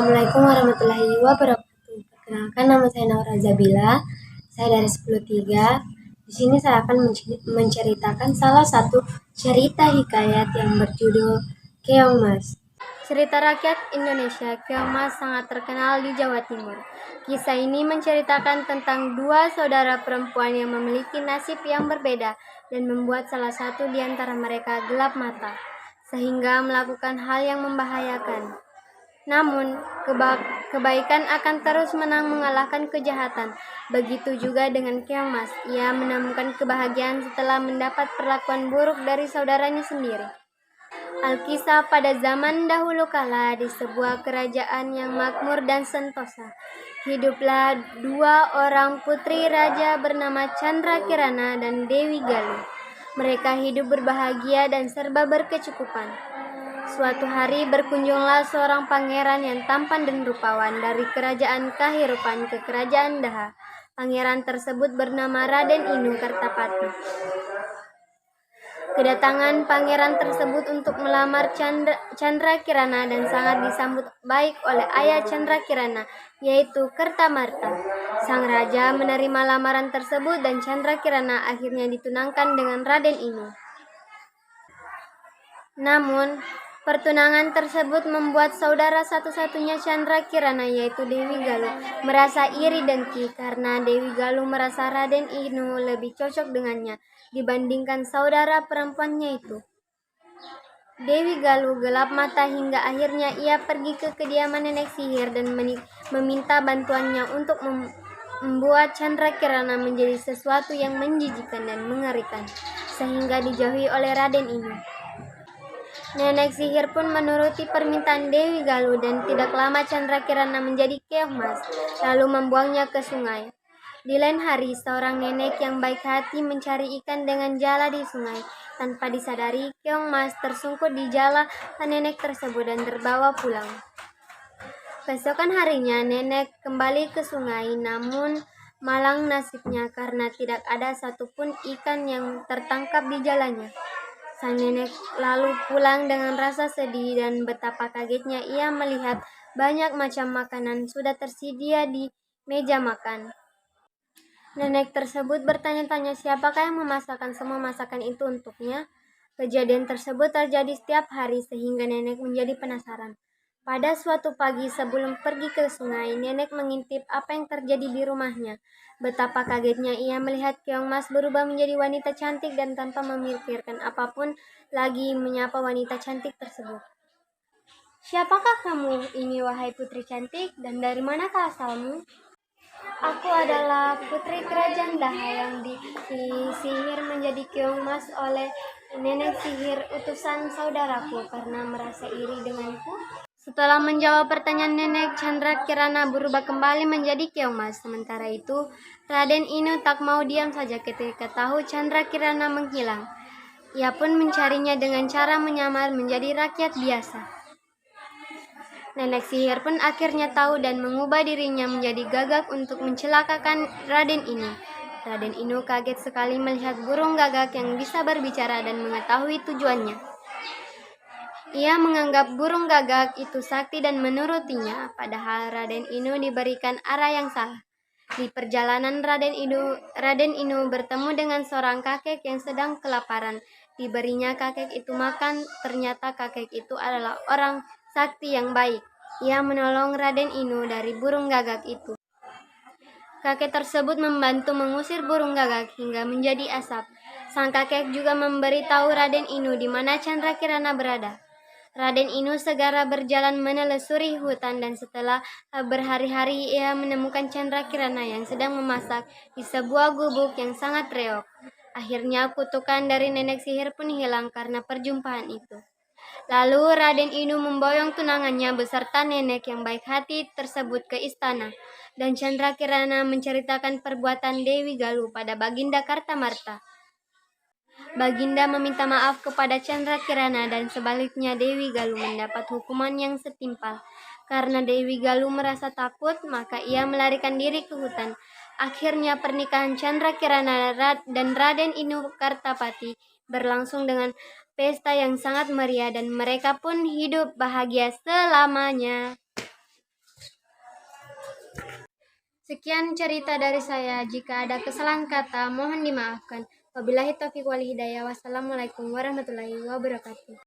Assalamualaikum warahmatullahi wabarakatuh. Perkenalkan, nama saya Naura Zabila. Saya dari 103. Di sini saya akan menceritakan salah satu cerita hikayat yang berjudul Keong Mas. Cerita rakyat Indonesia, Keong Mas sangat terkenal di Jawa Timur. Kisah ini menceritakan tentang dua saudara perempuan yang memiliki nasib yang berbeda dan membuat salah satu di antara mereka gelap mata, sehingga melakukan hal yang membahayakan. Namun, kebaikan akan terus menang mengalahkan kejahatan. Begitu juga dengan Keong Mas. Ia menemukan kebahagiaan setelah mendapat perlakuan buruk dari saudaranya sendiri. Alkisah pada zaman dahulu kala di sebuah kerajaan yang makmur dan sentosa, hiduplah dua orang putri raja bernama Chandra Kirana dan Dewi Galuh. Mereka hidup berbahagia dan serba berkecukupan. Suatu hari berkunjunglah seorang pangeran yang tampan dan rupawan dari kerajaan Kahirupan ke kerajaan Daha. Pangeran tersebut bernama Raden Inu Kartapati. Kedatangan pangeran tersebut untuk melamar Chandra Kirana dan sangat disambut baik oleh ayah Chandra Kirana, yaitu Kertamarta. Sang raja menerima lamaran tersebut dan Chandra Kirana akhirnya ditunangkan dengan Raden Inu. Namun, pertunangan tersebut membuat saudara satu-satunya Chandra Kirana, yaitu Dewi Galuh, merasa iri dengki karena Dewi Galuh merasa Raden Inu lebih cocok dengannya dibandingkan saudara perempuannya itu. Dewi Galuh gelap mata hingga akhirnya ia pergi ke kediaman nenek sihir dan meminta bantuannya untuk membuat Chandra Kirana menjadi sesuatu yang menjijikan dan mengerikan, sehingga dijauhi oleh Raden Inu. Nenek sihir pun menuruti permintaan Dewi Galuh dan tidak lama Chandra Kirana menjadi Keong Mas, lalu membuangnya ke sungai. Di lain hari, seorang nenek yang baik hati mencari ikan dengan jala di sungai. Tanpa disadari, Keong Mas tersungkur di jala nenek tersebut dan terbawa pulang. Keesokan harinya, nenek kembali ke sungai, namun malang nasibnya karena tidak ada satupun ikan yang tertangkap di jalannya. Sang nenek lalu pulang dengan rasa sedih dan betapa kagetnya ia melihat banyak macam makanan sudah tersedia di meja makan. Nenek tersebut bertanya-tanya siapakah yang memasakkan semua masakan itu untuknya. Kejadian tersebut terjadi setiap hari sehingga nenek menjadi penasaran. Pada suatu pagi sebelum pergi ke sungai, nenek mengintip apa yang terjadi di rumahnya. Betapa kagetnya ia melihat Keong Mas berubah menjadi wanita cantik dan tanpa memikirkan apapun lagi menyapa wanita cantik tersebut. "Siapakah kamu ini, wahai putri cantik, dan dari manakah asalmu?" "Aku adalah putri kerajaan Daha yang disihir menjadi Keong Mas oleh nenek sihir utusan saudaraku karena merasa iri denganku." Setelah menjawab pertanyaan nenek, Chandra Kirana berubah kembali menjadi Keong Mas. Sementara itu, Raden Inu tak mau diam saja ketika tahu Chandra Kirana menghilang. Ia pun mencarinya dengan cara menyamar menjadi rakyat biasa. Nenek sihir pun akhirnya tahu dan mengubah dirinya menjadi gagak untuk mencelakakan Raden Inu. Raden Inu kaget sekali melihat burung gagak yang bisa berbicara dan mengetahui tujuannya. Ia menganggap burung gagak itu sakti dan menurutinya, padahal Raden Inu diberikan arah yang salah. Di perjalanan Raden Inu bertemu dengan seorang kakek yang sedang kelaparan. Diberinya kakek itu makan, ternyata kakek itu adalah orang sakti yang baik. Ia menolong Raden Inu dari burung gagak itu. Kakek tersebut membantu mengusir burung gagak hingga menjadi asap. Sang kakek juga memberitahu Raden Inu di mana Chandra Kirana berada. Raden Inu segera berjalan menelusuri hutan dan setelah berhari-hari ia menemukan Chandra Kirana yang sedang memasak di sebuah gubuk yang sangat reok. Akhirnya kutukan dari nenek sihir pun hilang karena perjumpaan itu. Lalu Raden Inu memboyong tunangannya beserta nenek yang baik hati tersebut ke istana, dan Chandra Kirana menceritakan perbuatan Dewi Galuh pada Baginda Kartamarta. Baginda meminta maaf kepada Chandra Kirana dan sebaliknya Dewi Galuh mendapat hukuman yang setimpal. Karena Dewi Galuh merasa takut, maka ia melarikan diri ke hutan. Akhirnya pernikahan Chandra Kirana dan Raden Inu Kartapati berlangsung dengan pesta yang sangat meriah dan mereka pun hidup bahagia selamanya. Sekian cerita dari saya. Jika ada kesalahan kata, mohon dimaafkan. Wabillahi taufiq wal hidayah. Wassalamualaikum warahmatullahi wabarakatuh.